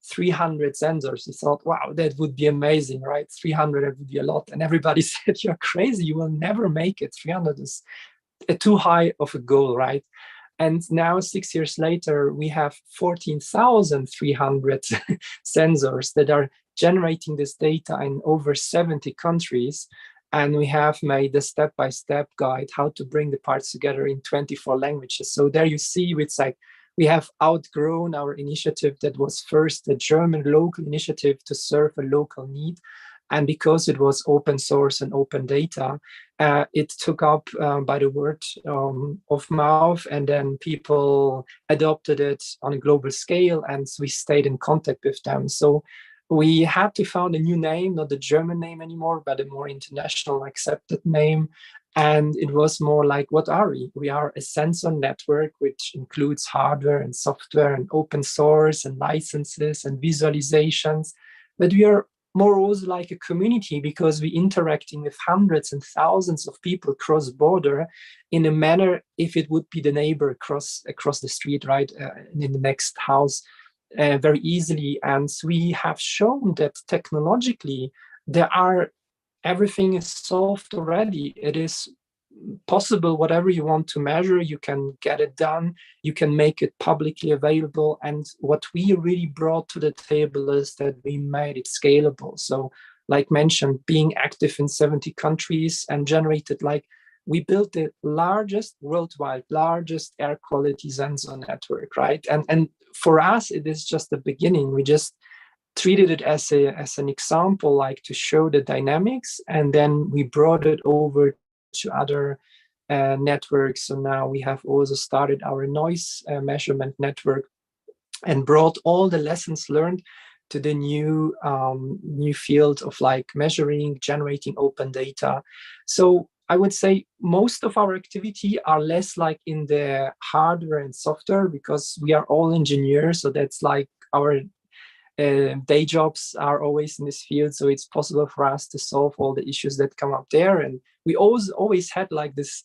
300 sensors. We thought, wow, that would be amazing, right? 300, that would be a lot. And everybody said, you're crazy, you will never make it. 300 is too high of a goal, right? And now 6 years later, we have 14,300 sensors that are generating this data in over 70 countries. And we have made a step-by-step guide how to bring the parts together in 24 languages. So there you see, it's like, we have outgrown our initiative that was first a German local initiative to serve a local need. And because it was open source and open data, it took up by the word of mouth, and then people adopted it on a global scale, and we stayed in contact with them. So we had to find a new name, not the German name anymore, but a more international accepted name. And it was more like, what are we? We are a sensor network, which includes hardware and software and open source and licenses and visualizations. But we are more also like a community, because we're interacting with hundreds and thousands of people cross-border in a manner if it would be the neighbor across the street, right, in the next house, very easily. And we have shown that technologically, everything is solved already. It is possible, whatever you want to measure, you can get it done, you can make it publicly available. And what we really brought to the table is that we made it scalable. So like mentioned, being active in 70 countries and generated, like, we built the worldwide largest air quality sensor network, right? And for us, it is just the beginning. We just treated it as an example, like to show the dynamics, and then we brought it over to other networks. So now we have also started our noise measurement network and brought all the lessons learned to the new field of like measuring, generating open data. So I would say most of our activity are less like in the hardware and software, because we are all engineers. So that's like our day jobs are always in this field. So it's possible for us to solve all the issues that come up there. And we always had like this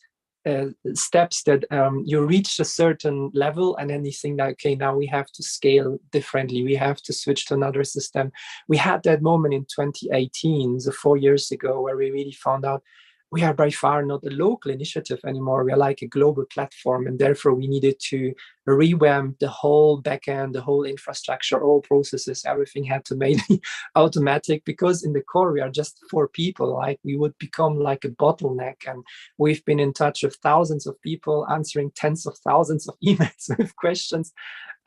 steps that you reach a certain level, and then you think that, okay, now we have to scale differently. We have to switch to another system. We had that moment in 2018, so 4 years ago, where we really found out we are by far not a local initiative anymore. We are like a global platform, and therefore we needed to revamp the whole backend, the whole infrastructure, all processes, everything had to be automatic, because in the core we are just 4 people. Like, we would become like a bottleneck, and we've been in touch with thousands of people, answering tens of thousands of emails with questions.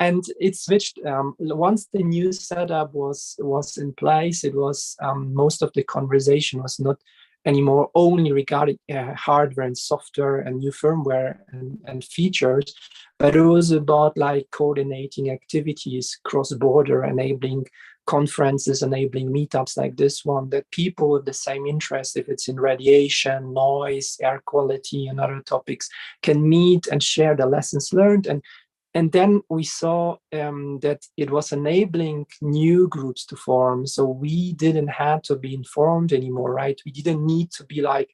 And it switched once the new setup was in place. It was most of the conversation was not anymore only regarding hardware and software and new firmware and features, but it was about like coordinating activities cross-border, enabling conferences, enabling meetups like this one, that people with the same interest, if it's in radiation, noise, air quality, and other topics, can meet and share the lessons learned. And then we saw that it was enabling new groups to form. So we didn't have to be informed anymore, right? We didn't need to be like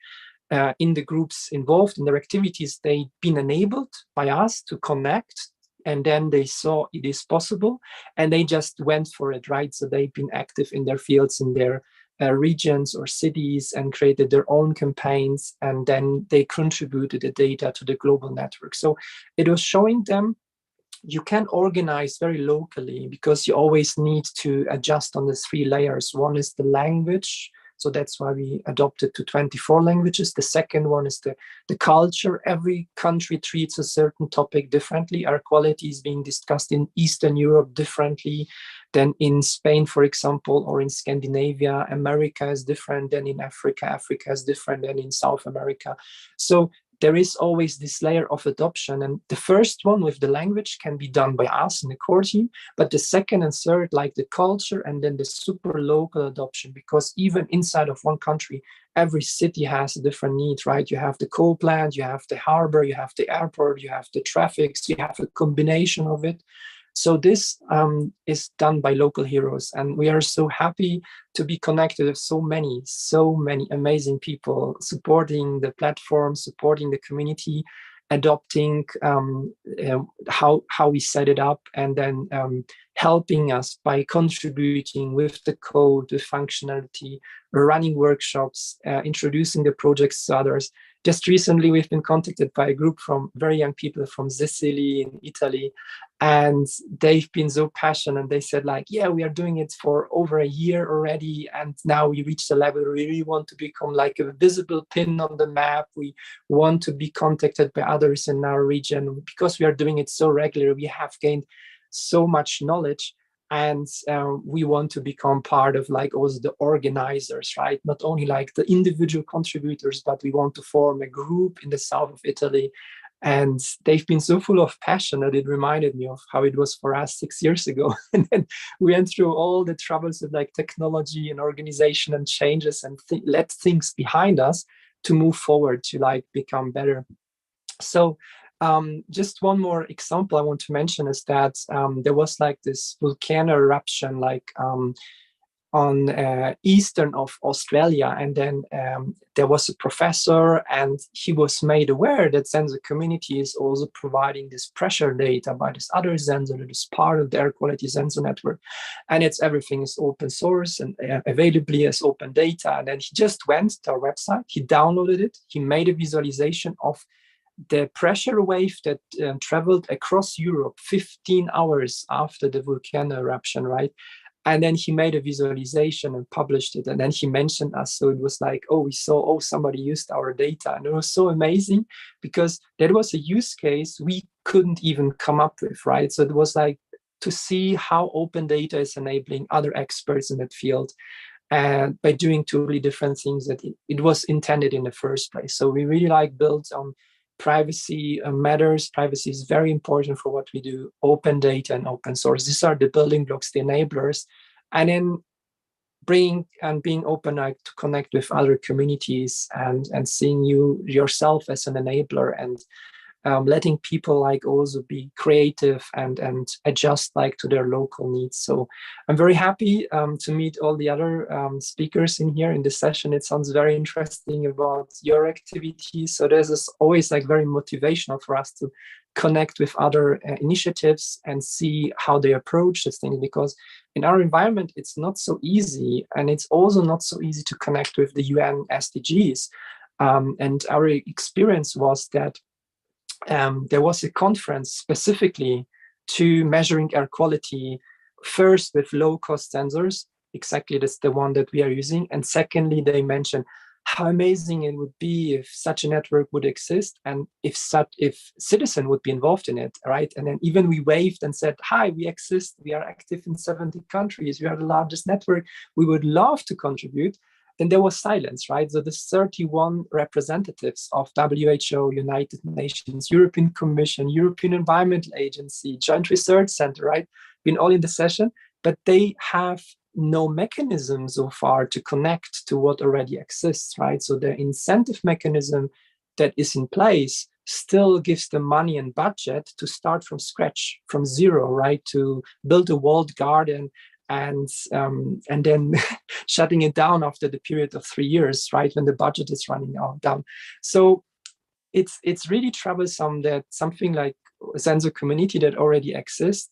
in the groups involved in their activities. They'd been enabled by us to connect, and then they saw it is possible, and they just went for it, right? So they've been active in their fields, in their regions or cities, and created their own campaigns, and then they contributed the data to the global network. So it was showing them you can organize very locally, because you always need to adjust on the 3 layers. One is the language. So that's why we adopted to 24 languages. The second one is the culture. Every country treats a certain topic differently. Air quality is being discussed in Eastern Europe differently than in Spain, for example, or in Scandinavia. America is different than in Africa. Africa is different than in South America. So there is always this layer of adoption. And the first one with the language can be done by us in the core team, but the second and third, like the culture, and then the super local adoption, because even inside of one country, every city has a different need, right? You have the coal plant, you have the harbor, you have the airport, you have the traffic, so you have a combination of it. So this is done by local heroes, and we are so happy to be connected with so many amazing people supporting the platform, supporting the community, adopting how we set it up, and then helping us by contributing with the code, the functionality, running workshops, introducing the projects to others. Just recently, we've been contacted by a group from very young people from Sicily in Italy, and they've been so passionate. They said like, yeah, we are doing it for over a year already, and now we reached a level where we really want to become like a visible pin on the map. We want to be contacted by others in our region. Because we are doing it so regularly, we have gained so much knowledge, and we want to become part of like also the organizers, right? Not only like the individual contributors, but we want to form a group in the south of Italy. And they've been so full of passion that it reminded me of how it was for us 6 years ago. And then we went through all the troubles of like technology and organization and changes, and let things behind us to move forward to like become better. So just one more example I want to mention is that there was like this volcano eruption like on eastern of Australia, and then there was a professor, and he was made aware that Sensor.Community is also providing this pressure data by this other sensor that is part of the air quality sensor network, and everything is open source and available as open data. And then he just went to our website, he downloaded it, he made a visualization of the pressure wave that traveled across Europe 15 hours after the volcano eruption, right? And then he made a visualization and published it. And then he mentioned us. So it was like, oh, we saw, oh, somebody used our data. And it was so amazing, because that was a use case we couldn't even come up with, right? So it was like to see how open data is enabling other experts in that field, and by doing totally different things that it was intended in the first place. So we really like built on privacy matters. Privacy is very important for what we do. Open data and open source. These are the building blocks, the enablers. And then being open to connect with other communities, and seeing yourself as an enabler, and letting people like also be creative and adjust like to their local needs. So I'm very happy to meet all the other speakers in here in this session. It sounds very interesting about your activities. So there's always like very motivational for us to connect with other initiatives and see how they approach this thing, because in our environment, it's not so easy. And it's also not so easy to connect with the UN SDGs. And our experience was that there was a conference specifically to measuring air quality, first with low-cost sensors, exactly that's the one that we are using. And secondly, they mentioned how amazing it would be if such a network would exist, and if citizens would be involved in it, right? And then even we waved and said, hi, we exist, we are active in 70 countries, we are the largest network, we would love to contribute. then there was silence, right? So the 31 representatives of WHO, United Nations, European Commission, European Environment Agency, Joint Research Center, right, been all in the session, but they have no mechanism so far to connect to what already exists, right? So the incentive mechanism that is in place still gives them money and budget to start from scratch, from zero, right? To build a walled garden and then shutting it down after the period of 3 years, right? When the budget is running down. So it's really troublesome that something like Sensor.Community that already exists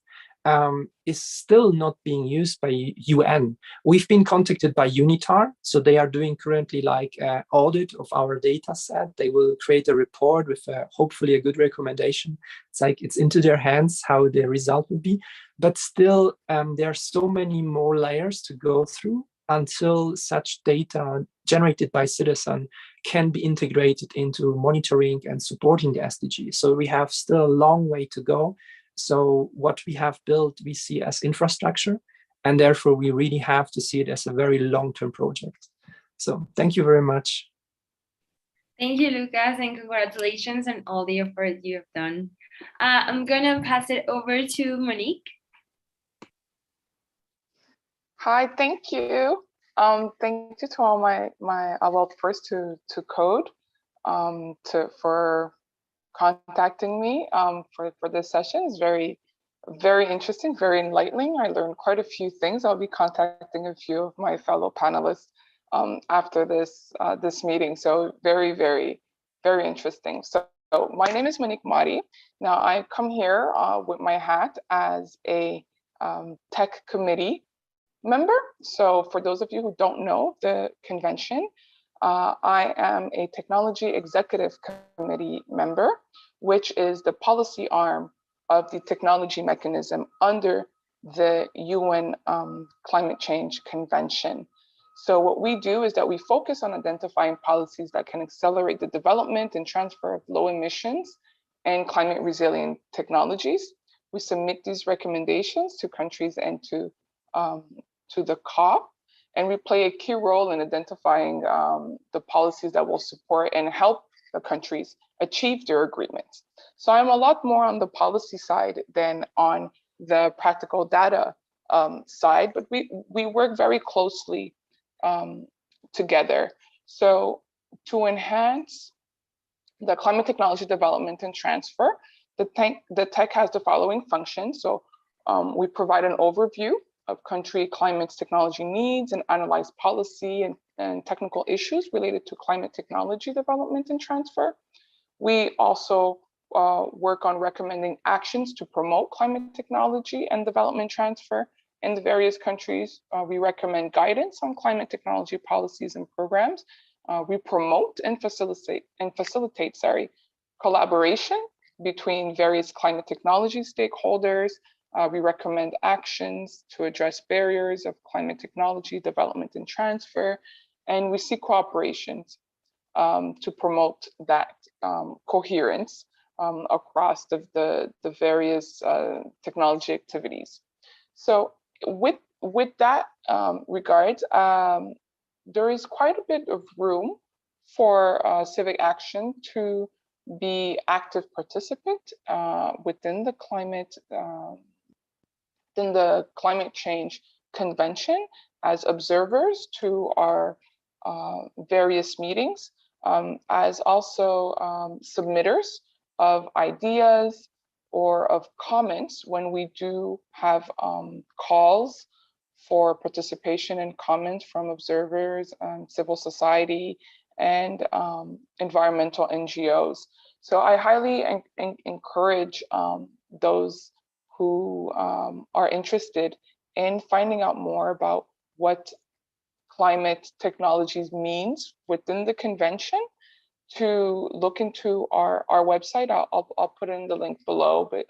is still not being used by UN. We've been contacted by UNITAR, so they are doing currently like an audit of our data set. They will create a report with hopefully a good recommendation. It's like it's into their hands how the result will be, but still there are so many more layers to go through until such data generated by citizens can be integrated into monitoring and supporting the SDGs. So we have still a long way to go. So what we have built, we see as infrastructure, and therefore we really have to see it as a very long-term project. So thank you very much. Thank you, Lukas, and congratulations on all the effort you have done. I'm gonna pass it over to Monique. Hi, thank you. Thank you to all my well, first to Code for contacting me for this session. Is very interesting, very enlightening. I learned quite a few things. I'll be contacting a few of my fellow panelists after this meeting. So very interesting. So my name is Monique Motty. Now I come here with my hat as a tech committee member. So for those of you who don't know the convention, I am a technology executive committee member, which is the policy arm of the technology mechanism under the UN Climate Change Convention. So what we do is that we focus on identifying policies that can accelerate the development and transfer of low emissions and climate resilient technologies. We submit these recommendations to countries and to the COP, and we play a key role in identifying the policies that will support and help the countries achieve their agreements. So I'm a lot more on the policy side than on the practical data side, but we work very closely together. So to enhance the climate technology development and transfer, the tech has the following functions. So we provide an overview of country climate technology needs and analyze policy and technical issues related to climate technology development and transfer. We also work on recommending actions to promote climate technology and development transfer in the various countries. We recommend guidance on climate technology policies and programs. We promote and facilitate collaboration between various climate technology stakeholders. We recommend actions to address barriers of climate technology development and transfer, and we seek cooperations to promote that coherence across the various technology activities. So with that regard, there is quite a bit of room for civic action to be active participant within the climate change convention as observers to our various meetings, as also submitters of ideas or of comments when we do have calls for participation and comments from observers, civil society, and environmental NGOs. So I highly encourage those who are interested in finding out more about what climate technologies means within the convention to look into our website. I'll put in the link below, but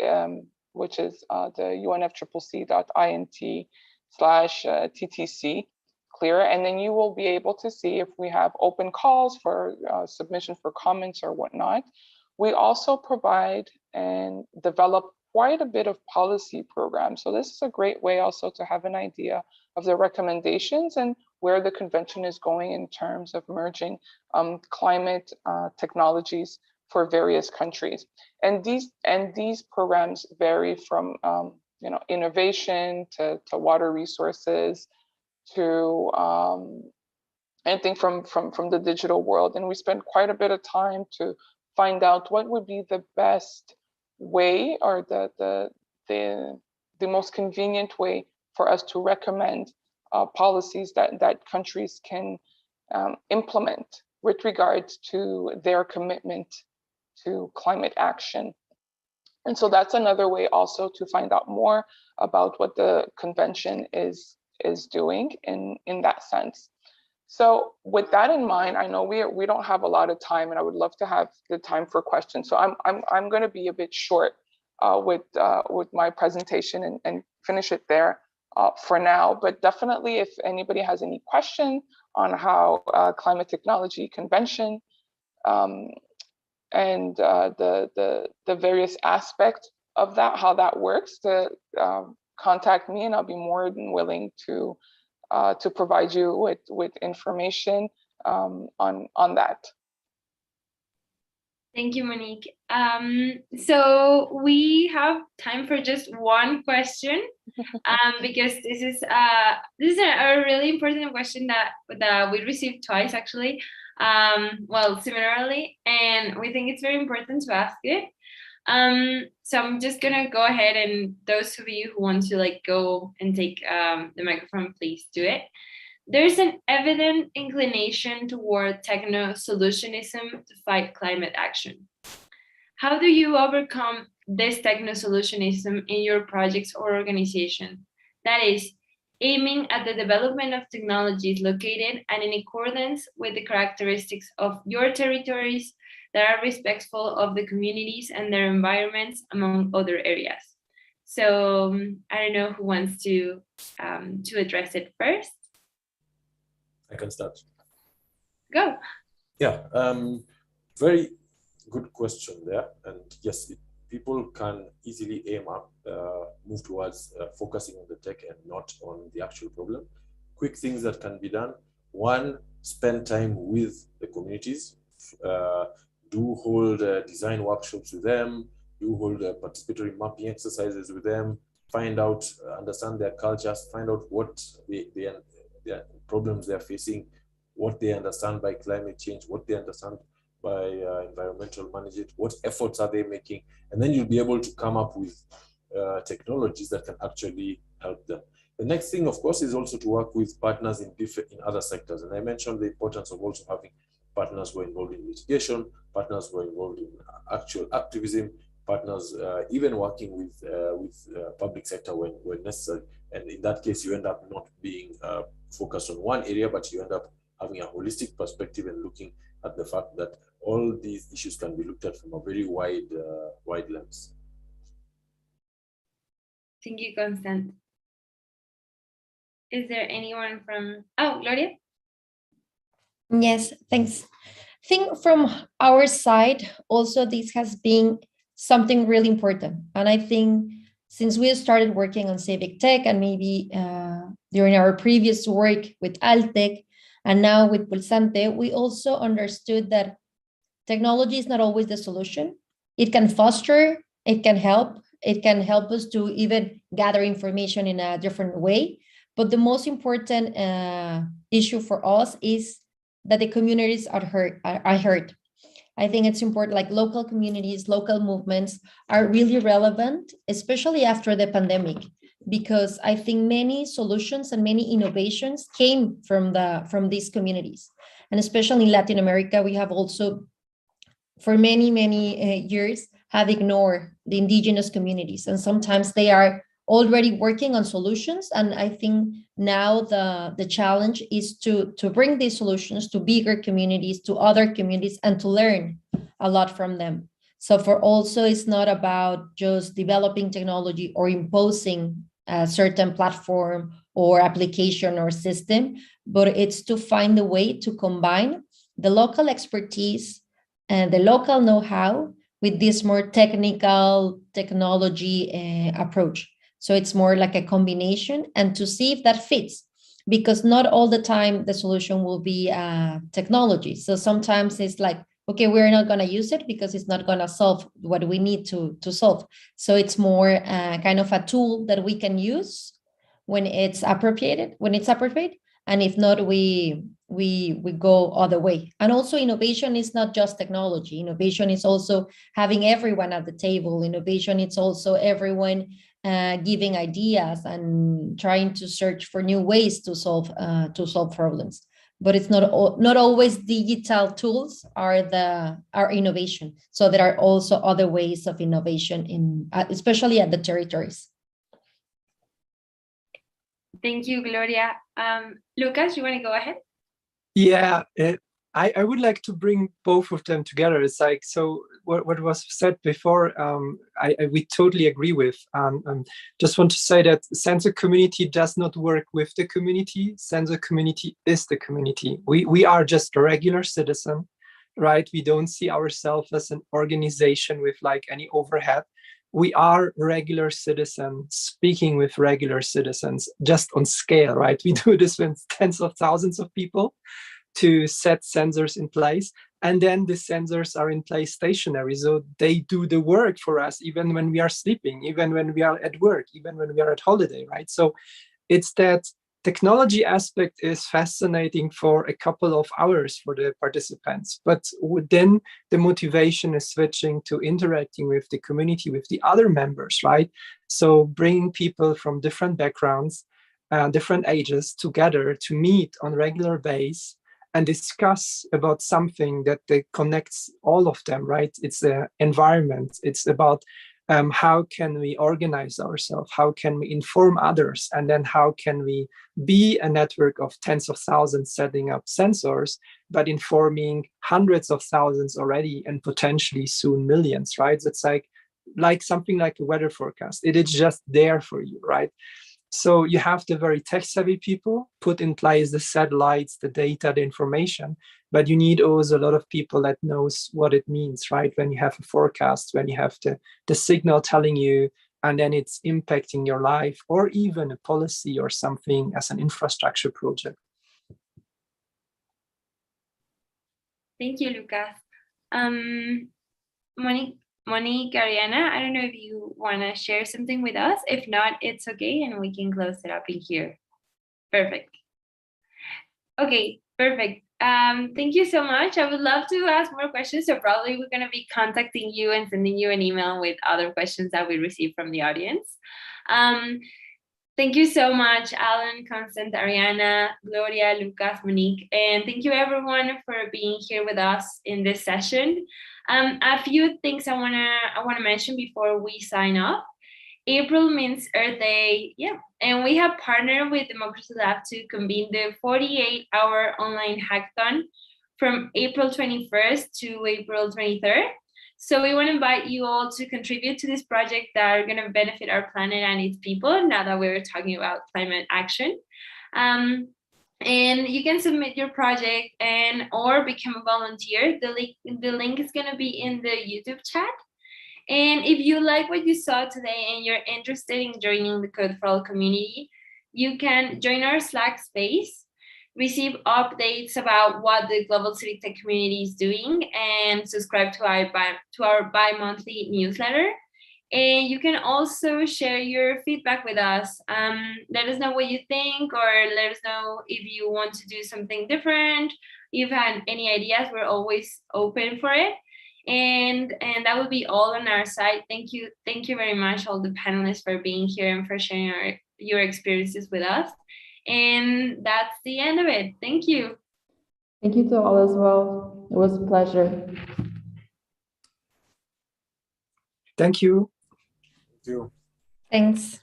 which is the UNFCCC.int/TTC clear, and then you will be able to see if we have open calls for submission for comments or whatnot. We also provide and develop quite a bit of policy programs. So this is a great way also to have an idea of the recommendations and where the convention is going in terms of merging climate technologies for various countries. And these programs vary from innovation to water resources to anything from the digital world. And we spent quite a bit of time to find out what would be the best way, or the most convenient way for us to recommend policies that countries can implement with regards to their commitment to climate action. And so that's another way also to find out more about what the convention is doing in that sense. So with that in mind, I know we don't have a lot of time, and I would love to have the time for questions. So I'm going to be a bit short with my presentation and finish it there for now. But definitely, if anybody has any question on how climate technology convention and the various aspects of that, how that works, to contact me, and I'll be more than willing to provide you with information on that. Thank you, Monique. So we have time for just one question, because this is a really important question that we received twice, actually. Well, similarly, and we think it's very important to ask it. So I'm just gonna go ahead, and those of you who want to go and take the microphone, please do it. There's an evident inclination toward techno-solutionism to fight climate action. How do you overcome this techno-solutionism in your projects or organization? That is, aiming at the development of technologies located and in accordance with the characteristics of your territories that are respectful of the communities and their environments, among other areas. So I don't know who wants to address it first. I can start. Go. Yeah, very good question there. And yes, people can easily aim up, move towards focusing on the tech and not on the actual problem. Quick things that can be done. One, spend time with the communities. Do hold design workshops with them. Do hold participatory mapping exercises with them. Find out, understand their cultures. Find out what their problems they're facing, what they understand by climate change, what they understand by environmental management, what efforts are they making, and then you'll be able to come up with technologies that can actually help them. The next thing, of course, is also to work with partners in other sectors. And I mentioned the importance of also having partners who are involved in litigation, partners who are involved in actual activism, partners even working with public sector when necessary. And in that case, you end up not being focused on one area, but you end up having a holistic perspective and looking at the fact that all these issues can be looked at from a very wide lens. Thank you, Constant. Is there anyone from, Gloria? Yes, thanks. I think from our side, also this has been something really important. And I think since we started working on civic tech, and maybe during our previous work with Altec and now with Pulsante, we also understood that technology is not always the solution. It can foster, it can help us to even gather information in a different way. But the most important issue for us is that the communities are heard. I think it's important, like local communities, local movements are really relevant, especially after the pandemic, because I think many solutions and many innovations came from these communities. And especially in Latin America, we have also, for many years, have ignored the indigenous communities. And sometimes they are already working on solutions. And I think now the challenge is to bring these solutions to bigger communities, to other communities, and to learn a lot from them. So for also, it's not about just developing technology or imposing a certain platform or application or system, but it's to find a way to combine the local expertise and the local know-how with this more technical technology approach. So it's more like a combination, and to see if that fits. because not all the time the solution will be technology. So sometimes it's like, okay, we're not going to use it because it's not going to solve what we need to solve. So it's more kind of a tool that we can use when it's appropriate. And if not, we go other way. And also innovation is not just technology. Innovation is also having everyone at the table. Innovation is also everyone giving ideas and trying to search for new ways to solve problems. But it's not always digital tools are innovation. So there are also other ways of innovation especially at the territories. Thank you, Gloria. Lukas, you want to go ahead? Yeah, I would like to bring both of them together. It's like, so what was said before, we totally agree with. Just want to say that Sensor.Community does not work with the community. Sensor.Community is the community. We are just a regular citizen, right? We don't see ourselves as an organization with like any overhead. We are regular citizens speaking with regular citizens, just on scale, right? We do this with tens of thousands of people to set sensors in place. And then the sensors are in place stationary. So they do the work for us, even when we are sleeping, even when we are at work, even when we are at holiday, right? So it's that technology aspect is fascinating for a couple of hours for the participants, but then the motivation is switching to interacting with the community, with the other members, right? So bringing people from different backgrounds, different ages together to meet on a regular basis and discuss about something that connects all of them, right? It's the environment. It's about how can we organize ourselves? How can we inform others? And then how can we be a network of tens of thousands setting up sensors, but informing hundreds of thousands already and potentially soon millions, right? It's like something like a weather forecast. It is just there for you, right? So you have the very tech-savvy people put in place the satellites, the data, the information, but you need also a lot of people that knows what it means, right? When you have a forecast, when you have the signal telling you, and then it's impacting your life, or even a policy or something as an infrastructure project. Thank you, Lukas. Monique, Ariana, I don't know if you want to share something with us. If not, it's okay, and we can close it up in here. Perfect. Okay, perfect. Thank you so much. I would love to ask more questions, so probably we're going to be contacting you and sending you an email with other questions that we receive from the audience. Thank you so much, Allan, Constance, Ariana, Gloria, Lukas, Monique, and thank you everyone for being here with us in this session. A few things I wanna mention before we sign off. April means Earth Day, yeah, and we have partnered with Democracy Lab to convene the 48-hour online hackathon from April 21st to April 23rd. So we want to invite you all to contribute to this project that are going to benefit our planet and its people, now that we're talking about climate action. And you can submit your project or become a volunteer. The link is going to be in the YouTube chat. And if you like what you saw today and you're interested in joining the Code for All community, you can join our Slack space, receive updates about what the global civic tech community is doing, and subscribe to our bi-monthly newsletter. And you can also share your feedback with us. Let us know what you think, or let us know if you want to do something different. If you have any ideas, we're always open for it. And that would be all on our side. Thank you very much, all the panelists, for being here and for sharing your experiences with us. And that's the end of it. Thank you. Thank you to all as well. It was a pleasure. Thank you. Thank you. Thanks.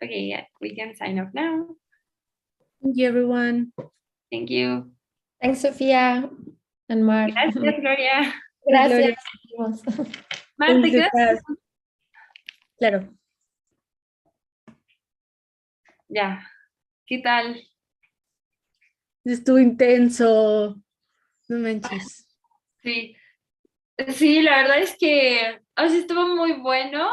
Okay, yeah, we can sign off now. Thank you, everyone. Thank you. Thanks, Sofía and Mar. Gracias, Gloria. Gracias. Mar, ¿te Thank you, quedas? Lucas. Claro. Ya. ¿Qué tal? Estuvo intenso. No manches. Sí. Sí, la verdad es que o sea, estuvo muy bueno.